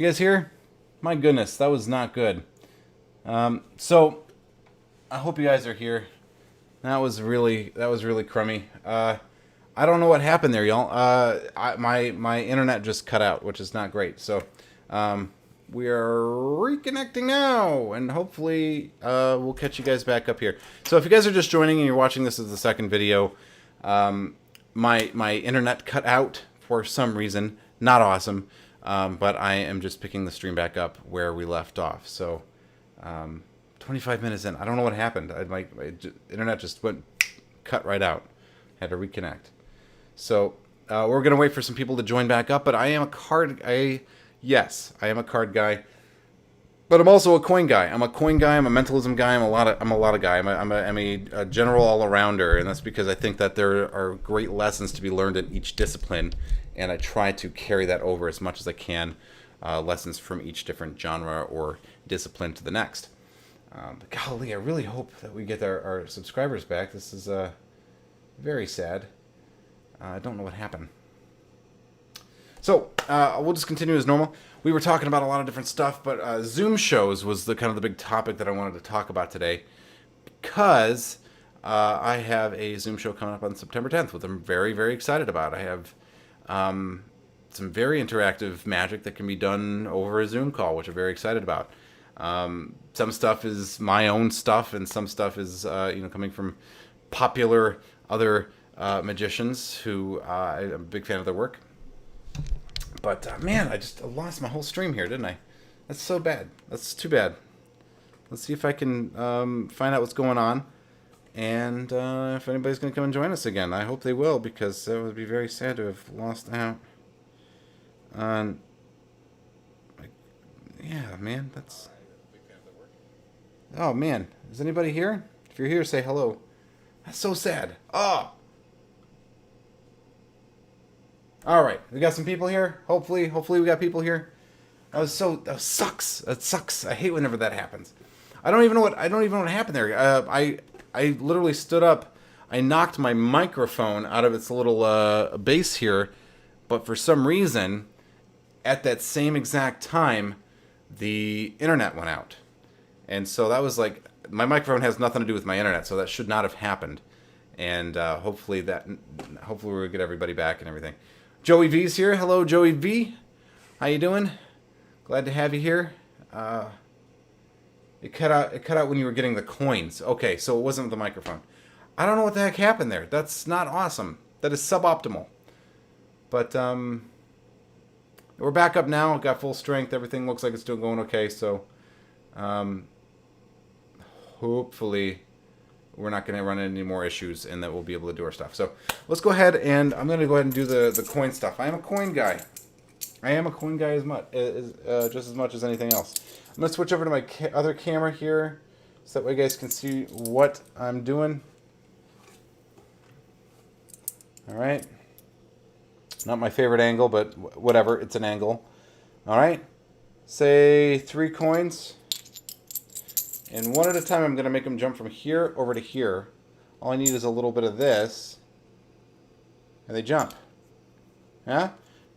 You guys here? My goodness, that was not good. So I hope you guys are here. That was really crummy. I don't know what happened there, y'all. My internet just cut out, which is not great. So we are reconnecting now, and hopefully we'll catch you guys back up here. So if you guys are just joining and you're watching this as the second video, my internet cut out for some reason. Not awesome. But I am just picking the stream back up where we left off. So, 25 minutes in, I don't know what happened. My internet just cut right out. Had to reconnect. So, we're gonna wait for some people to join back up. But I am a card. Yes, I am a card guy. But I'm also a coin guy. I'm a coin guy. I'm a mentalism guy. I'm a lot of guy. I'm a general all arounder, and that's because I think that there are great lessons to be learned in each discipline, and I try to carry that over as much as I can. Lessons from each different genre or discipline to the next. But golly, I really hope that we get our subscribers back. This is very sad. I don't know what happened. So we'll just continue as normal. We were talking about a lot of different stuff, but Zoom shows was the kind of the big topic that I wanted to talk about today, because I have a Zoom show coming up on September 10th, which I'm very, very excited about. I have some very interactive magic that can be done over a Zoom call, which I'm very excited about. Some stuff is my own stuff, and some stuff is coming from popular other magicians who I'm a big fan of their work. But man, I just lost my whole stream here, didn't I? That's so bad. That's too bad. Let's see if I can find out what's going on, and if anybody's going to come and join us again. I hope they will, because that would be very sad to have lost out on. Yeah, man, that's. Oh man, is anybody here? If you're here, say hello. That's so sad. Oh. All right, we got some people here. Hopefully we got people here. That sucks. That sucks. I hate whenever that happens. I don't even know what happened there. I literally stood up. I knocked my microphone out of its little base here, but for some reason, at that same exact time, the internet went out, and so that was like, my microphone has nothing to do with my internet, so that should not have happened. And hopefully we'll get everybody back and everything. Joey V's here. Hello, Joey V. How you doing? Glad to have you here. It cut out when you were getting the coins. Okay, so it wasn't the microphone. I don't know what the heck happened there. That's not awesome. That is suboptimal. But we're back up now. Got full strength. Everything looks like it's still going okay. So hopefully we're not going to run into any more issues, and that we'll be able to do our stuff. So let's go ahead, and I'm going to go ahead and do the coin stuff. I am a coin guy. I am a coin guy just as much as anything else. I'm going to switch over to my other camera here, so that way you guys can see what I'm doing. All right. Not my favorite angle, but whatever. It's an angle. All right. Say 3 coins. And one at a time, I'm going to make them jump from here over to here. All I need is a little bit of this. And they jump. Yeah?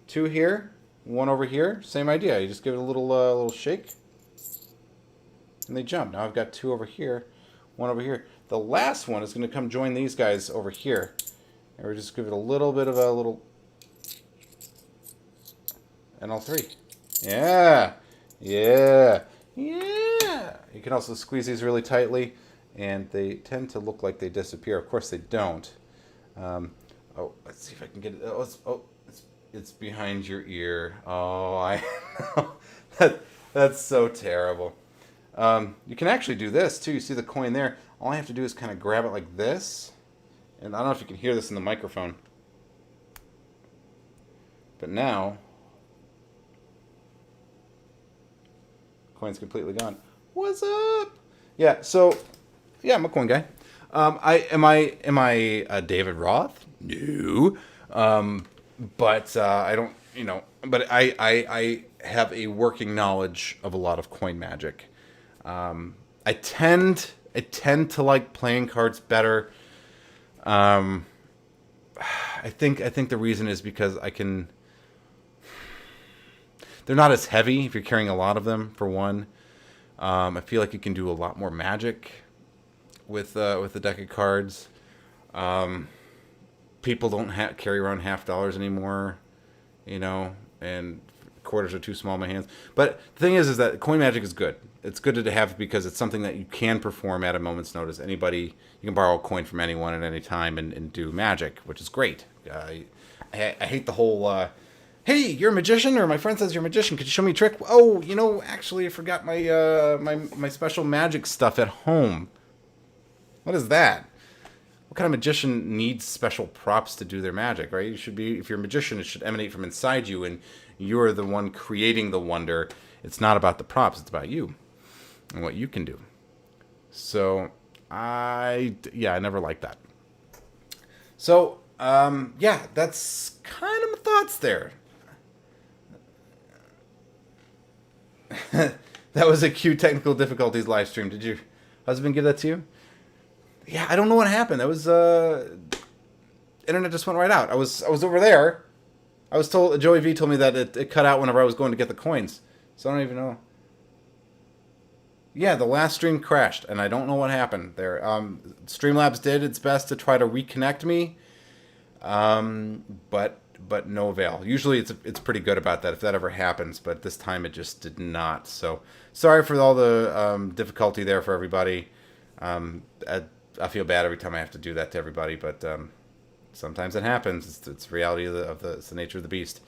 2 here. 1 over here. Same idea. You just give it a little shake. And they jump. Now I've got 2 over here. 1 over here. The last one is going to come join these guys over here. And we're just give it a little bit of a little. And all 3. Yeah. Yeah. Yeah. You can also squeeze these really tightly, and they tend to look like they disappear. Of course, they don't. Let's see if I can get it. It's behind your ear. Oh, I know. That's so terrible. You can actually do this too. You see the coin there? All I have to do is kind of grab it like this, and I don't know if you can hear this in the microphone, but now coin's completely gone. What's up? Yeah, so yeah, I'm a coin guy. Am I David Roth? No. But I don't, but I have a working knowledge of a lot of coin magic. I tend to like playing cards better. I think the reason is because I can. They're not as heavy if you're carrying a lot of them, for one. I feel like you can do a lot more magic with the deck of cards. People don't carry around $half anymore, you know, and quarters are too small in my hands. But the thing is that coin magic is good. It's good to have because it's something that you can perform at a moment's notice. Anybody, you can borrow a coin from anyone at any time and do magic, which is great. I hate the whole, hey, you're a magician, or my friend says you're a magician. Could you show me a trick? Oh, you know, actually, I forgot my my special magic stuff at home. What is that? What kind of magician needs special props to do their magic, right? You should be, if you're a magician, it should emanate from inside you, and you're the one creating the wonder. It's not about the props, it's about you and what you can do. So, I never liked that. So, yeah, that's kind of my thoughts there. That was a cute technical difficulties live stream. Did your husband give that to you? Yeah, I don't know what happened. That was internet just went right out. I was over there. I was told, Joey V told me that it cut out whenever I was going to get the coins. So I don't even know. Yeah, the last stream crashed, and I don't know what happened there. Streamlabs did its best to try to reconnect me, but no avail. Usually it's pretty good about that if that ever happens, but this time it just did not. So sorry for all the difficulty there for everybody. I feel bad every time I have to do that to everybody, but sometimes it happens. It's reality it's the nature of the beast.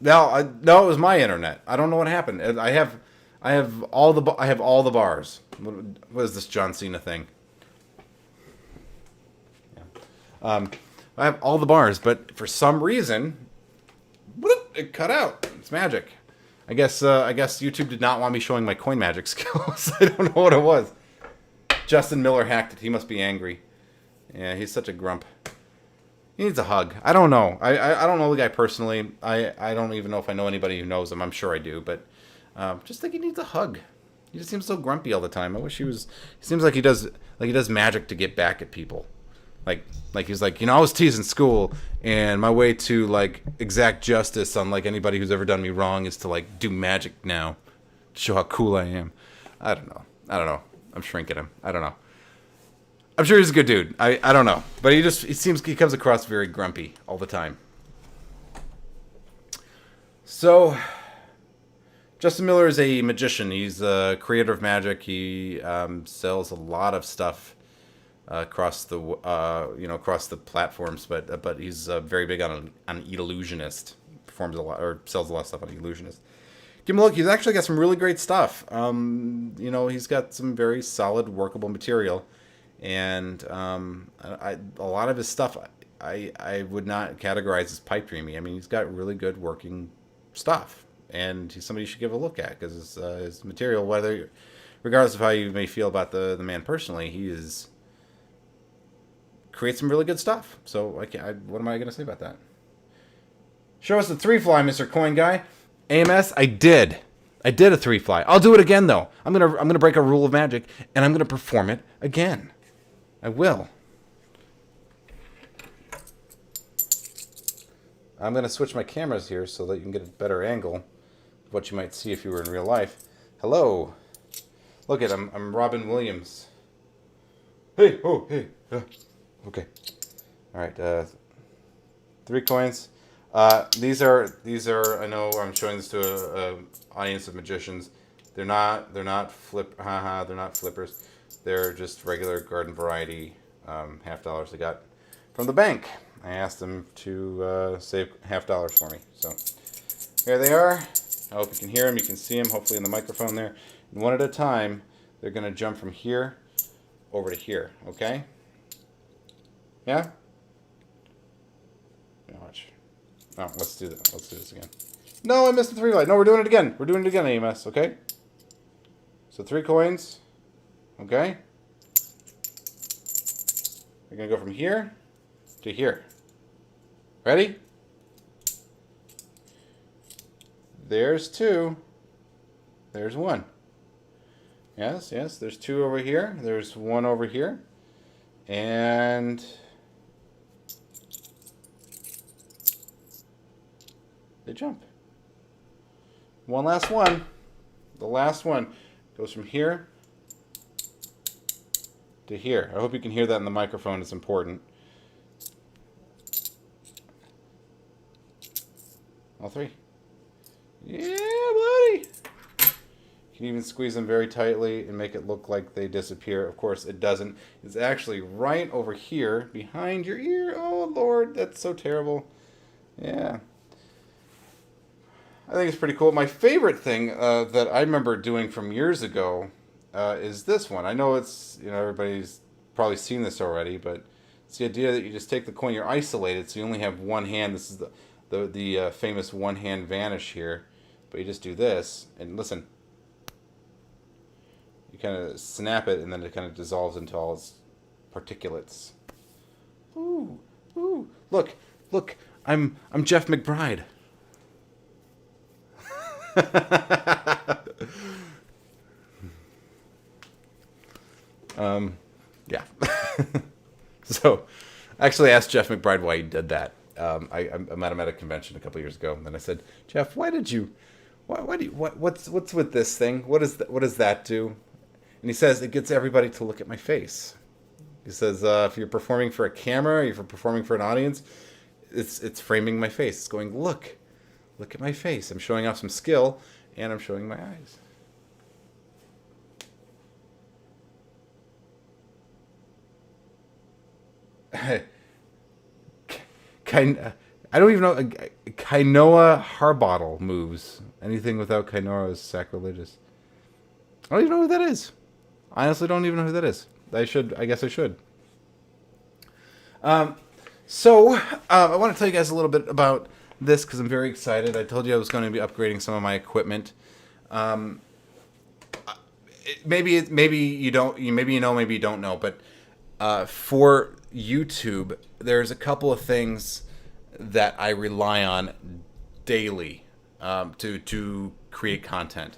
No, it was my internet. I don't know what happened. I have all the bars. What is this John Cena thing? Yeah. I have all the bars, but for some reason, it cut out. It's magic. I guess YouTube did not want me showing my coin magic skills. I don't know what it was. Justin Miller hacked it. He must be angry. Yeah, he's such a grump. He needs a hug. I don't know. I don't know the guy personally. I don't even know if I know anybody who knows him. I'm sure I do, but just think he needs a hug. He just seems so grumpy all the time. I wish he was. He seems like he does magic to get back at people. Like he's like, you know, I was teased in school, and my way to like exact justice on like anybody who's ever done me wrong is to like do magic now, to show how cool I am. I don't know. I'm shrinking him. I don't know. I'm sure he's a good dude. I don't know, but he comes across very grumpy all the time. So, Justin Miller is a magician. He's a creator of magic. He sells a lot of stuff across the across the platforms, but he's very big on an illusionist. Performs a lot or sells a lot of stuff on illusionist. Give him a look. He's actually got some really great stuff. He's got some very solid, workable material, and a lot of his stuff I would not categorize as pipe dreamy. I mean, he's got really good working stuff, and he's somebody you should give a look at because his material, regardless of how you may feel about the man personally, he creates some really good stuff. So what am I going to say about that? Show us the 3-fly, Mr. Coin Guy. AMS, I did a 3-fly. I'll do it again though. I'm gonna break a rule of magic and I'm gonna perform it again. I will. I'm gonna switch my cameras here so that you can get a better angle of what you might see if you were in real life. Hello. Look at I'm Robin Williams. Hey, oh, hey. Okay. All right. 3 coins. These are. I know I'm showing this to a audience of magicians. They're not They're not flippers. They're just regular garden variety $half I got from the bank. I asked them to save $half for me. So here they are. I hope you can hear them. You can see them. Hopefully in the microphone there. And one at a time, they're gonna jump from here over to here. Okay. Yeah? Watch. Oh, let's do that. Let's do this again. No, I missed the 3 light. No, we're doing it again. We're doing it again, AMS, okay? So 3 coins. Okay? We're going to go from here to here. Ready? There's 2. There's 1. Yes, there's 2 over here. There's 1 over here. And They jump. One last one. The last one goes from here to here. I hope you can hear that in the microphone. It's important. All three. Yeah, buddy. You can even squeeze them very tightly and make it look like they disappear. Of course, it doesn't. It's actually right over here behind your ear. Oh, Lord, that's so terrible. Yeah. I think it's pretty cool. My favorite thing that I remember doing from years ago is this one. I know it's, everybody's probably seen this already, but it's the idea that you just take the coin, you're isolated, so you only have one hand. This is the famous one-hand vanish here. But you just do this, and listen. You kind of snap it, and then it kind of dissolves into all its particulates. Ooh, ooh! Look, I'm Jeff McBride. Yeah. So, I actually asked Jeff McBride why he did that. I met him at a convention a couple years ago, and I said, Jeff, why do you, what's with this thing? What does that do? And he says, it gets everybody to look at my face. He says, if you're performing for a camera, if you're performing for an audience, it's framing my face. It's going, look at my face. I'm showing off some skill, and I'm showing my eyes. I don't even know. Kainoa Harbottle moves. Anything without Kainoa is sacrilegious. I don't even know who that is. I honestly don't even know who that is. I guess I should. So, I want to tell you guys a little bit about this because I'm very excited. I told you I was going to be upgrading some of my equipment. Maybe you don't. Maybe you know. Maybe you don't know. But for YouTube, there's a couple of things that I rely on daily to create content.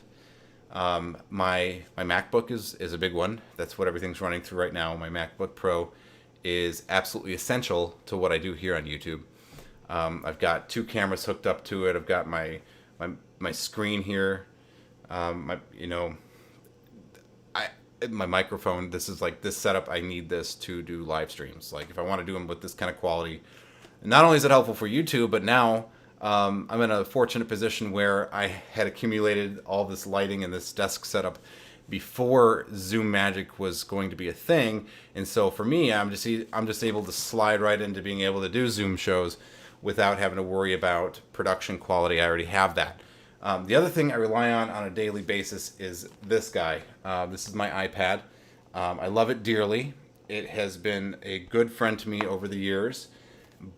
My MacBook is a big one. That's what everything's running through right now. My MacBook Pro is absolutely essential to what I do here on YouTube. I've got 2 cameras hooked up to it. I've got my screen here. My microphone. This is like this setup. I need this to do live streams. Like if I want to do them with this kind of quality, not only is it helpful for YouTube, but now I'm in a fortunate position where I had accumulated all this lighting and this desk setup before Zoom Magic was going to be a thing. And so for me, I'm just able to slide right into being able to do Zoom shows without having to worry about production quality. I already have that. The other thing I rely on a daily basis is this guy. This is my iPad. I love it dearly. It has been a good friend to me over the years.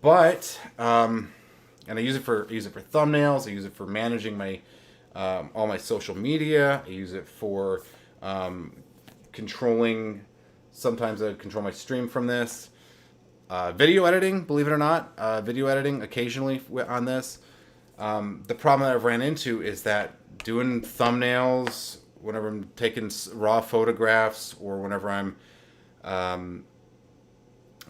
But and I use it for thumbnails. I use it for managing my all my social media. I use it for controlling. Sometimes I control my stream from this. Video editing, believe it or not, video editing occasionally on this. The problem that I've ran into is that doing thumbnails whenever I'm taking raw photographs or whenever I'm,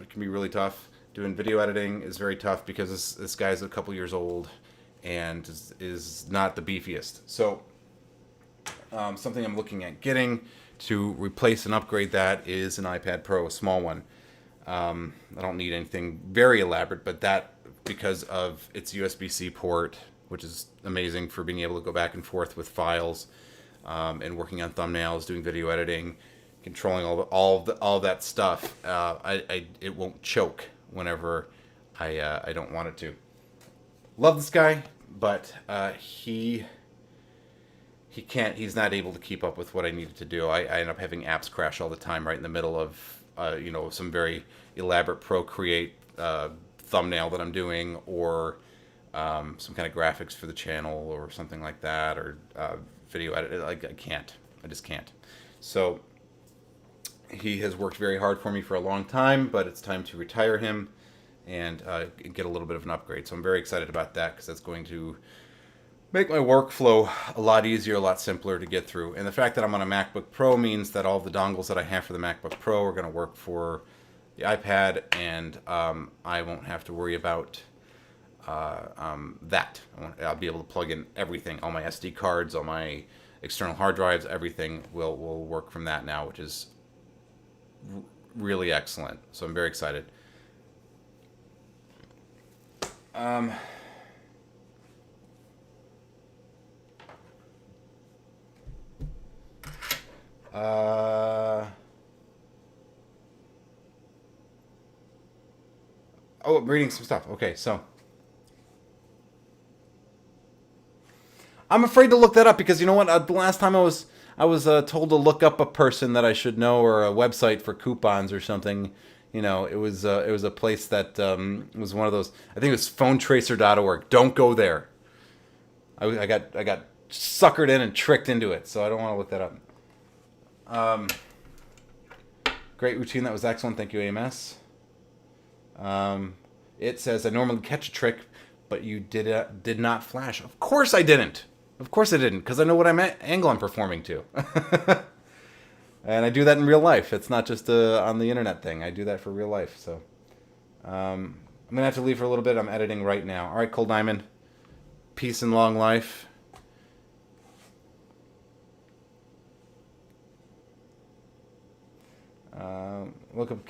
it can be really tough. Doing video editing is very tough because this guy's a couple years old and is not the beefiest. So something I'm looking at getting to replace and upgrade that is an iPad Pro, a small one. I don't need anything very elaborate, but that because of its USB-C port, which is amazing for being able to go back and forth with files and working on thumbnails, doing video editing, controlling all that stuff. It won't choke whenever I don't want it to. Love this guy, but he can't. He's not able to keep up with what I needed to do. I end up having apps crash all the time right in the middle of some very elaborate Procreate thumbnail that I'm doing, or some kind of graphics for the channel or something like that, or video edit. I just can't. So he has worked very hard for me for a long time, but it's time to retire him and get a little bit of an upgrade. So I'm very excited about that because that's going to make my workflow a lot easier, a lot simpler to get through. And the fact that I'm on a MacBook Pro means that all the dongles that I have for the MacBook Pro are going to work for the iPad, and I won't have to worry about I'll be able to plug in everything, all my SD cards, all my external hard drives, everything will work from that now, which is really excellent. So I'm very excited. Oh, I'm reading some stuff. Okay, so I'm afraid to look that up because you know what? The last time I was told to look up a person that I should know or a website for coupons or something. You know, it was a place that was one of those. I think it was phonetracer.org. Don't go there. I got suckered in and tricked into it, so I don't want to look that up. Great routine. That was excellent. Thank you, AMS. It says I normally catch a trick, but you did not flash. Of course I didn't. Of course I didn't, because I know what angle I'm performing to. And I do that in real life. It's not just on the internet thing. I do that for real life. So I'm going to have to leave for a little bit. I'm editing right now. All right, Cold Diamond. Peace and long life. Look up...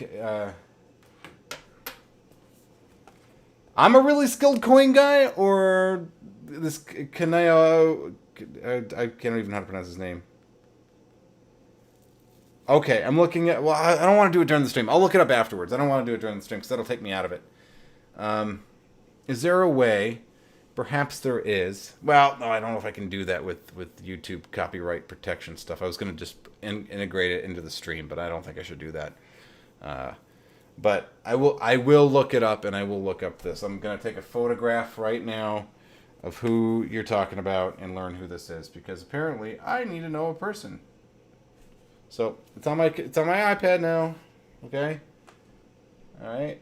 I'm a really skilled coin guy, or this Kaneo... I can't even know how to pronounce his name. Okay, I'm looking at... Well, I don't want to do it during the stream. I'll look it up afterwards. I don't want to do it during the stream, because that'll take me out of it. Is there a way... Perhaps there is. Well, no, I don't know if I can do that with YouTube copyright protection stuff. I was going to just integrate it into the stream, but I don't think I should do that. But I will look it up, and I will look up this. I'm going to take a photograph right now of who you're talking about and learn who this is, because apparently I need to know a person. So it's on my iPad now. Okay. All right.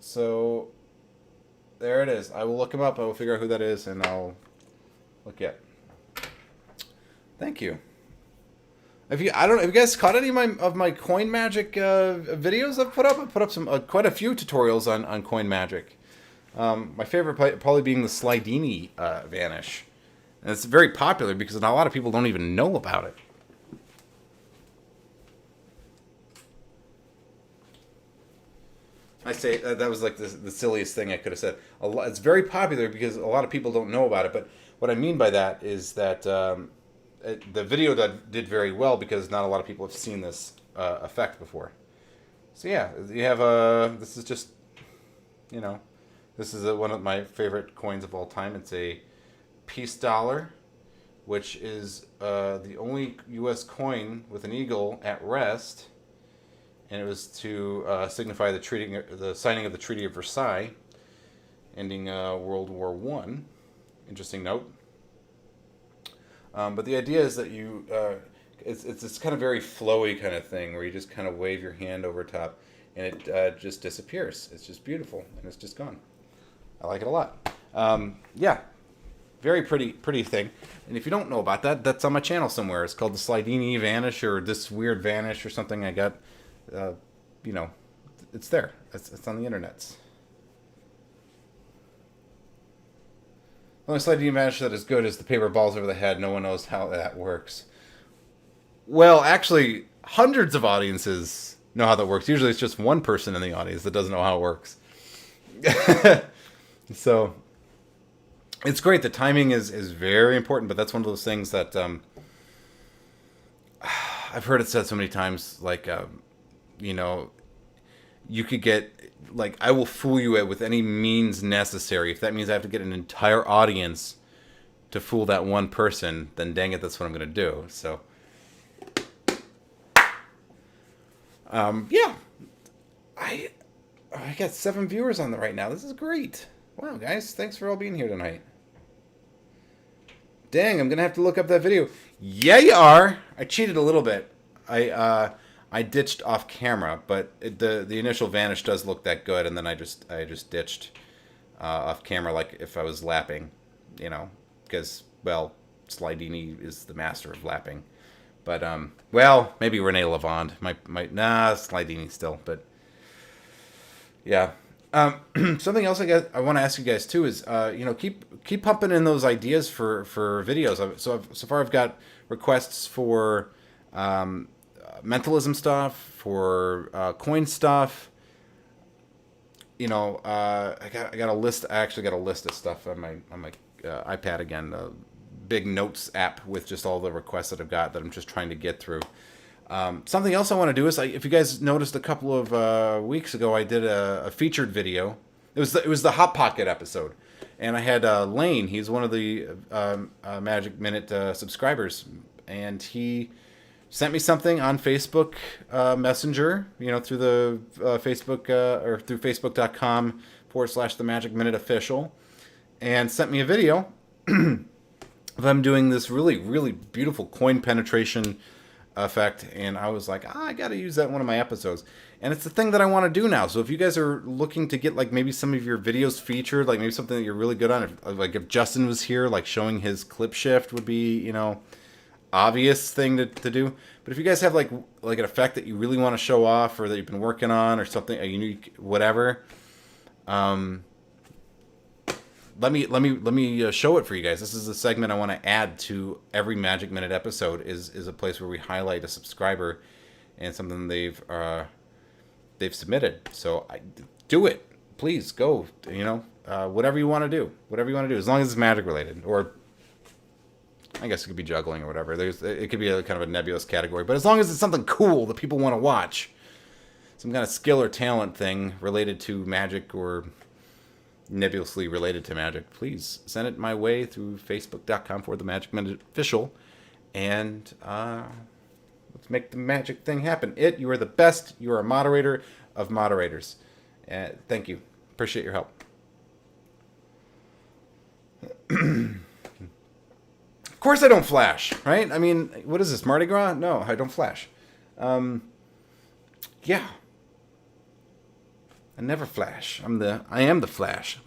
So there it is. I will look him up. I will figure out who that is, and I'll look at. Thank you. Have you guys caught any of my Coin Magic videos I've put up? I've put up some quite a few tutorials on Coin Magic. My favorite probably being the Slidini Vanish, and it's very popular because a lot of people don't even know about it. I say that was like the silliest thing I could have said. It's very popular because a lot of people don't know about it. But what I mean by that is that the video did very well because not a lot of people have seen this effect before. So yeah, you have this is just, you know, this is one of my favorite coins of all time. It's a peace dollar, which is the only U.S. coin with an eagle at rest. And it was to signify the signing of the Treaty of Versailles, ending World War I. Interesting note. But the idea is that it's this kind of very flowy kind of thing where you just kind of wave your hand over top, and it just disappears. It's just beautiful, and it's just gone. I like it a lot. Yeah, very pretty thing. And if you don't know about that, that's on my channel somewhere. It's called the Slidini Vanish, or this weird Vanish, or something I got. You know, it's there. It's on the internets. The only Slidini Vanish that is good is the paper balls over the head. No one knows how that works. Well, actually, hundreds of audiences know how that works. Usually it's just one person in the audience that doesn't know how it works. So, it's great. The timing is very important, but that's one of those things that I've heard it said so many times, like... you know, you could get, like, I will fool you with any means necessary. If that means I have to get an entire audience to fool that one person, then dang it, that's what I'm going to do. So, yeah. I got 7 viewers on right now. This is great. Wow, guys, thanks for all being here tonight. Dang, I'm going to have to look up that video. Yeah, you are. I cheated a little bit. I ditched off camera, but the initial Vanish does look that good, and then I just ditched off camera, like if I was lapping, you know, because, well, Slidini is the master of lapping. But well, maybe Rene Lavande might Slidini still, but yeah. Something else I want to ask you guys too is, keep pumping in those ideas for videos. So far I've got requests for mentalism stuff, for coin stuff. I got a list. I actually got a list of stuff on my iPad again. The big notes app with just all the requests that I've got that I'm just trying to get through. Something else I want to do is, if you guys noticed a couple of weeks ago, I did a featured video. It was the Hot Pocket episode, and I had Lane. He's one of the Magic Minute subscribers, and he sent me something on Facebook Messenger. Through the Facebook or through Facebook.com/The Magic Minute Official, and sent me a video of them doing this really, really beautiful coin penetration effect, and I was like, I gotta use that in one of my episodes, and it's the thing that I want to do now. So if you guys are looking to get, like, maybe some of your videos featured, like maybe something that you're really good on, if Justin was here, like showing his clip shift would be, obvious thing to do. But if you guys have like an effect that you really want to show off, or that you've been working on, or something, a unique whatever, let me show it for you guys. This is a segment I want to add to every Magic Minute episode. Is a place where we highlight a subscriber and something they've submitted. So do it, please. Go. Whatever you want to do. Whatever you want to do, as long as it's magic related, or I guess it could be juggling or whatever. It could be a kind of a nebulous category, but as long as it's something cool that people want to watch, some kind of skill or talent thing related to magic or nebulously related to magic, please send it my way through Facebook.com/The Magic Minute Official, and let's make the magic thing happen. You are the best. You are a moderator of moderators. Thank you. Appreciate your help. Of course I don't flash, right? I mean, what is this, Mardi Gras? No, I don't flash. Yeah. I never flash. I am the Flash.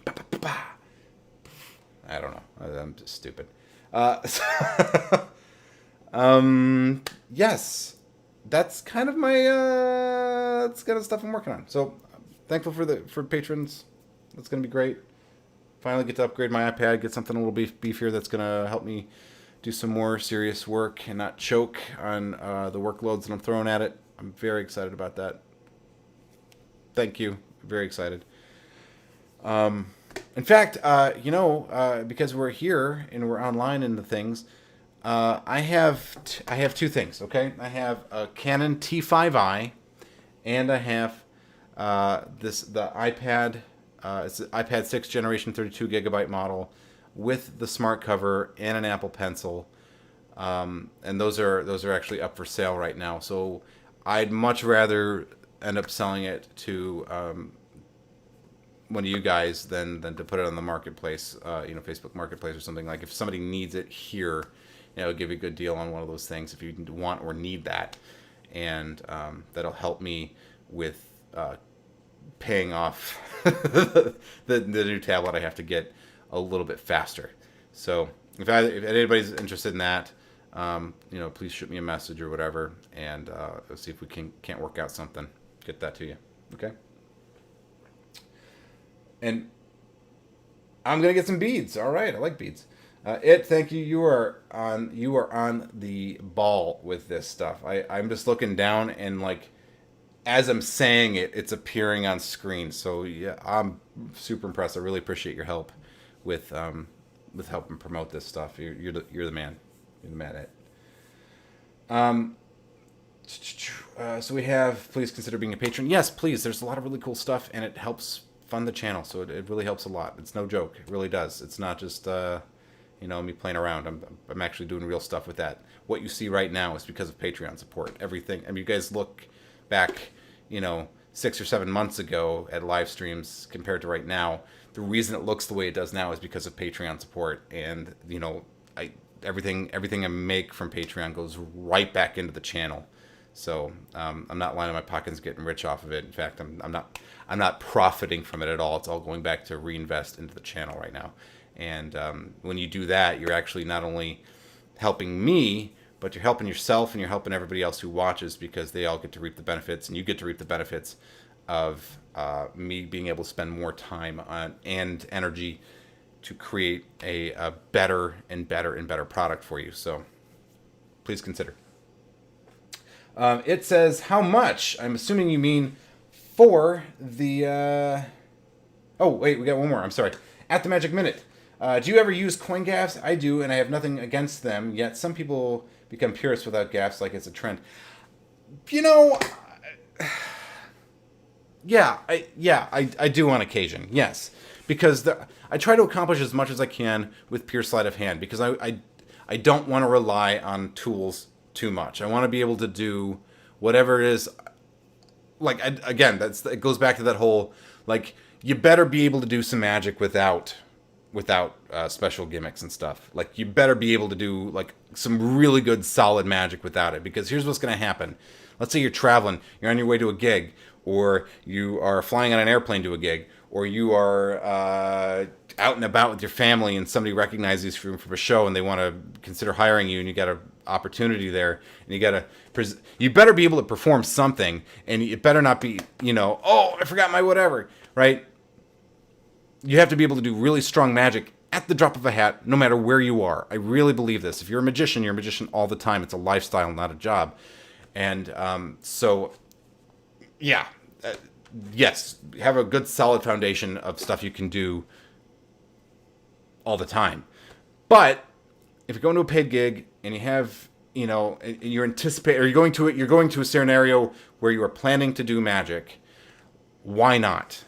I don't know. I'm just stupid. Yes. That's kind of my that's kind of stuff I'm working on. So thankful for patrons. That's gonna be great. Finally get to upgrade my iPad, get something a little beefier that's gonna help me do some more serious work and not choke on the workloads that I'm throwing at it. I'm very excited about that. Thank you. Very excited. In fact, because we're here and we're online and the things, I have two things. Okay, I have a Canon T5i, and I have the iPad. It's the iPad 6 generation 32 gigabyte model with the smart cover and an Apple Pencil, and those are actually up for sale right now. So I'd much rather end up selling it to one of you guys than to put it on the marketplace, Facebook Marketplace or something. Like, if somebody needs it here, it'll give you a good deal on one of those things if you want or need that, and that'll help me with paying off the new tablet I have to get a little bit faster. So if anybody's interested in that, please shoot me a message or whatever, and let's see if we can't work out something. Get that to you, okay? And I'm gonna get some beads. All right, I like beads. Thank you. You are on the ball with this stuff. I'm just looking down, and like, as I'm saying it, it's appearing on screen. So yeah, I'm super impressed. I really appreciate your help with helping promote this stuff. You're the man. You're the man at it. So we have, please consider being a patron. Yes, please. There's a lot of really cool stuff, and it helps fund the channel. So it really helps a lot. It's no joke. It really does. It's not just me playing around. I'm actually doing real stuff with that. What you see right now is because of Patreon support. Everything. I mean, you guys look back, 6 or 7 months ago at live streams compared to right now. The reason it looks the way it does now is because of Patreon support, and everything I make from Patreon goes right back into the channel. So I'm not lining my pockets getting rich off of it. In fact, I'm not profiting from it at all. It's all going back to reinvest into the channel right now. And when you do that, you're actually not only helping me, but you're helping yourself, and you're helping everybody else who watches, because they all get to reap the benefits, and you get to reap the benefits of me being able to spend more time on and energy to create a better and better and better product for you. So please consider. It says how much. I'm assuming you mean for the. Oh wait, we got one more. I'm sorry. At the Magic Minute. Do you ever use coin gaffs? I do, and I have nothing against them. Yet some people become purists without gaffs, like it's a trend. You know, I do on occasion. Yes, because I try to accomplish as much as I can with pure sleight of hand because I don't want to rely on tools too much. I want to be able to do whatever it is. Like again, it goes back to that whole like you better be able to do some magic without special gimmicks and stuff. Like you better be able to do like some really good solid magic without it because here's what's going to happen. Let's say you're traveling, you're on your way to a gig, or you are flying on an airplane to a gig, or you are out and about with your family and somebody recognizes you from a show and they want to consider hiring you and you got an opportunity there and you better be able to perform something and it better not be, oh, I forgot my whatever, right? You have to be able to do really strong magic at the drop of a hat, no matter where you are. I really believe this. If you're a magician all the time. It's a lifestyle, not a job. And yes, have a good solid foundation of stuff you can do all the time. But if you're going to a paid gig and you have, you're going to a scenario where you are planning to do magic, why not?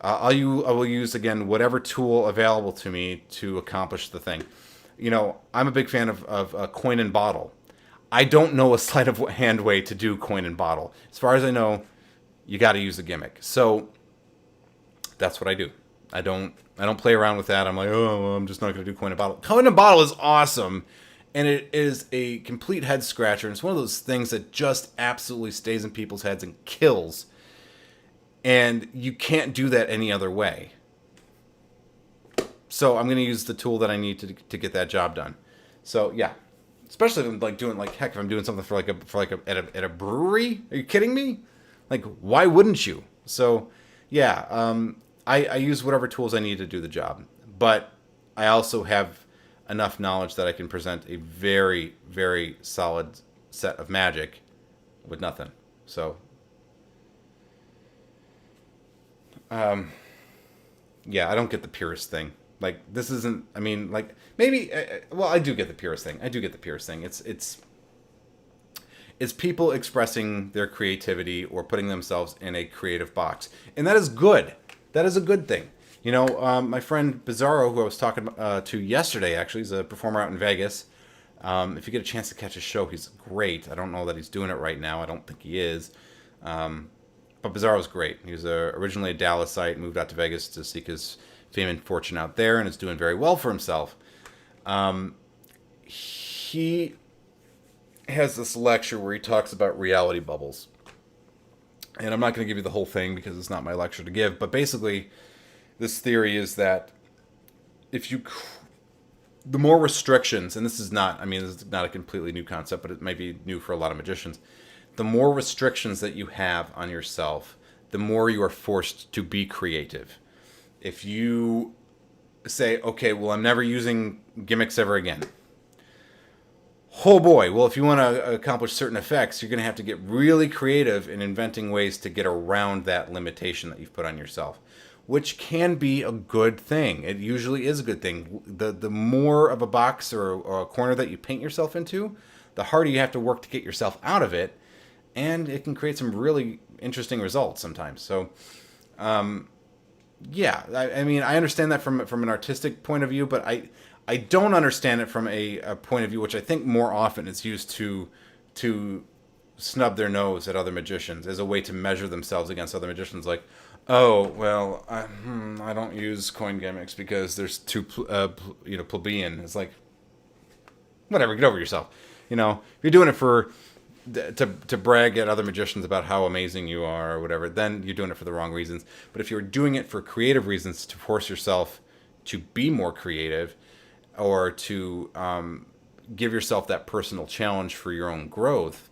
I will use, again, whatever tool available to me to accomplish the thing. I'm a big fan of coin and bottle. I don't know a sleight of hand way to do coin and bottle. As far as I know, you got to use a gimmick. So that's what I do. I don't play around with that. I'm like, oh, well, I'm just not going to do coin and bottle. Coin and bottle is awesome, and it is a complete head scratcher. And it's one of those things that just absolutely stays in people's heads and kills. And you can't do that any other way. So I'm going to use the tool that I need to get that job done. So yeah, especially if I'm like doing if I'm doing something at a brewery. Are you kidding me? Like, why wouldn't you? So yeah, I use whatever tools I need to do the job. But I also have enough knowledge that I can present a very, very solid set of magic with nothing. So. Yeah, I don't get the purist thing. Like, this isn't, maybe, I do get the purist thing. It's people expressing their creativity or putting themselves in a creative box. And that is good. That is a good thing. My friend Bizarro, who I was talking to yesterday, actually, he's a performer out in Vegas. If you get a chance to catch his show, he's great. I don't know that he's doing it right now. I don't think he is. But Bizarro's great. He was originally a Dallasite, moved out to Vegas to seek his fame and fortune out there, and is doing very well for himself. He has this lecture where he talks about reality bubbles. And I'm not going to give you the whole thing because it's not my lecture to give, but basically this theory is that the more restrictions, and this is not a completely new concept, but it might be new for a lot of magicians. The more restrictions that you have on yourself, the more you are forced to be creative. If you say, okay, well, I'm never using gimmicks ever again. Oh boy, well, if you want to accomplish certain effects, you're going to have to get really creative in inventing ways to get around that limitation that you've put on yourself, which can be a good thing. It usually is a good thing. The more of a box or a corner that you paint yourself into, the harder you have to work to get yourself out of it. And it can create some really interesting results sometimes. So, yeah, I understand that from an artistic point of view, but I don't understand it from a point of view, which I think more often is used to snub their nose at other magicians as a way to measure themselves against other magicians. Like, oh, well, I don't use coin gimmicks because there's too plebeian. It's like, whatever, get over yourself. If you're doing it to brag at other magicians about how amazing you are or whatever, then you're doing it for the wrong reasons. But if you're doing it for creative reasons, to force yourself to be more creative or to give yourself that personal challenge for your own growth,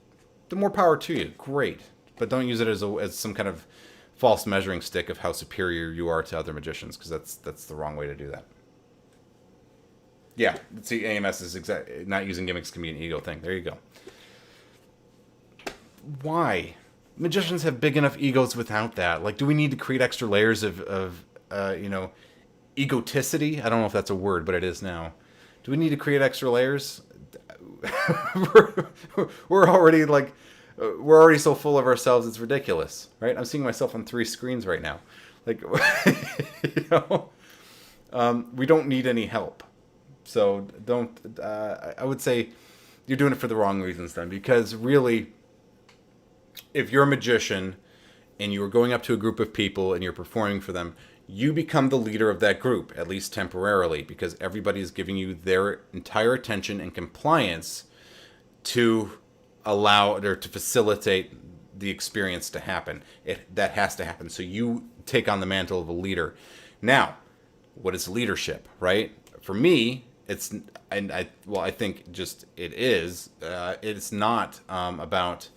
the more power to you. Great. But don't use it as some kind of false measuring stick of how superior you are to other magicians, because that's the wrong way to do that. Yeah, see, AMS is not using gimmicks can be an ego thing. There you go. Why? Magicians have big enough egos without that. Like, do we need to create extra layers of egoticity? I don't know if that's a word, but it is now. Do we need to create extra layers? we're already so full of ourselves, it's ridiculous, right? I'm seeing myself on 3 screens right now. Like, we don't need any help. So don't. I would say you're doing it for the wrong reasons then, because really, if you're a magician and you are going up to a group of people and you're performing for them, you become the leader of that group, at least temporarily, because everybody is giving you their entire attention and compliance to allow or to facilitate the experience to happen. That has to happen. So you take on the mantle of a leader. Now, what is leadership, right? For me, I think just it is. It's not about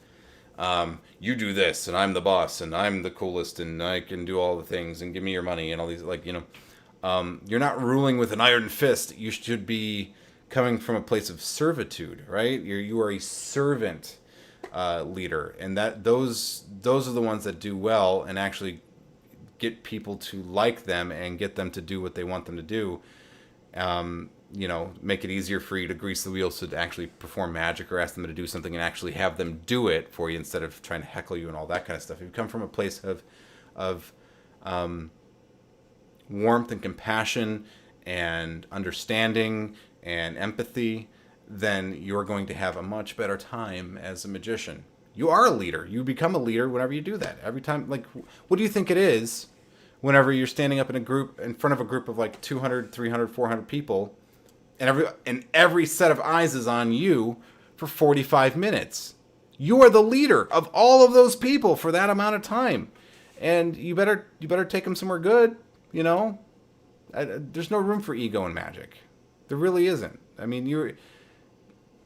you do this and I'm the boss and I'm the coolest and I can do all the things and give me your money and all these, you're not ruling with an iron fist. You should be coming from a place of servitude, right? You are a servant leader, and those are the ones that do well and actually get people to like them and get them to do what they want them to do. Make it easier for you to grease the wheels to actually perform magic or ask them to do something and actually have them do it for you instead of trying to heckle you and all that kind of stuff. If you come from a place of warmth and compassion and understanding and empathy, then you're going to have a much better time as a magician. You are a leader. You become a leader whenever you do that. Every time, what do you think it is whenever you're standing up in front of a group of 200, 300, 400 people, and every set of eyes is on you for 45 minutes? You are the leader of all of those people for that amount of time, and you better take them somewhere good. There's no room for ego in magic. There really isn't. I mean,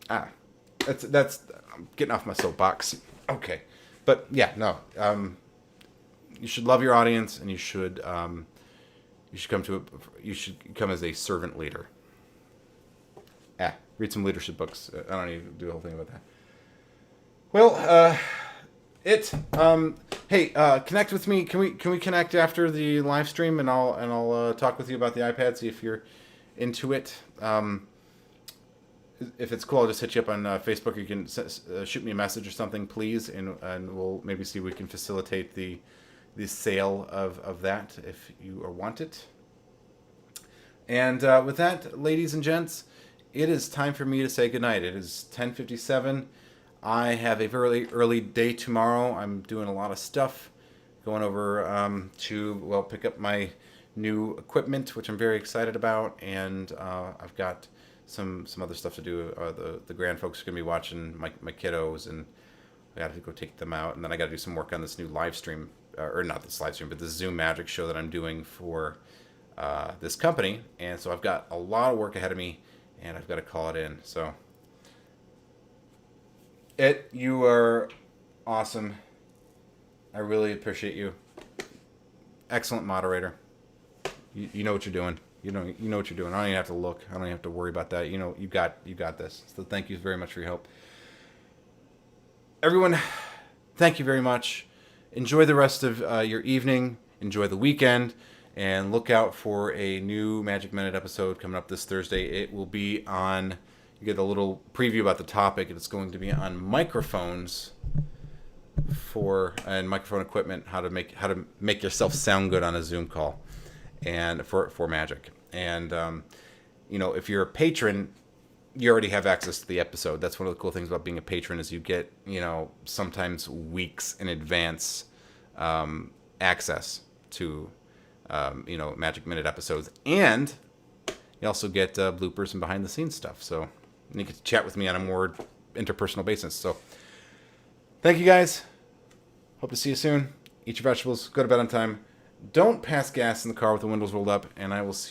that's I'm getting off my soapbox. Okay, but yeah, no. You should love your audience, and you should come as a servant leader. Read some leadership books. I don't need to do a whole thing about that. Well, hey, connect with me. Can we connect after the live stream, and I'll talk with you about the iPad. See if you're into it. If it's cool, I'll just hit you up on Facebook. You can shoot me a message or something, please, and we'll maybe see if we can facilitate the sale of that if you want it. And with that, ladies and gents, it is time for me to say goodnight. It is 10:57. I have a very early day tomorrow. I'm doing a lot of stuff, going over to pick up my new equipment, which I'm very excited about, and I've got some other stuff to do. The grand folks are going to be watching my kiddos, and I got to go take them out, and then I got to do some work on this new live stream, or not this live stream, but this Zoom magic show that I'm doing for this company, and so I've got a lot of work ahead of me, and I've got to call it in. So, you are awesome. I really appreciate you. Excellent moderator. You know what you're doing. You know what you're doing. I don't even have to look. I don't even have to worry about that. You got this. So thank you very much for your help. Everyone, thank you very much. Enjoy the rest of your evening. Enjoy the weekend. And look out for a new Magic Minute episode coming up this Thursday. It will be on, you get a little preview about the topic. It's going to be on microphones and microphone equipment, how to make yourself sound good on a Zoom call, and for magic. And if you're a patron, you already have access to the episode. That's one of the cool things about being a patron, is you get sometimes weeks in advance access to Magic Minute episodes, and you also get bloopers and behind the scenes stuff. So you get to chat with me on a more interpersonal basis. So thank you guys. Hope to see you soon. Eat your vegetables. Go to bed on time. Don't pass gas in the car with the windows rolled up, and I will see you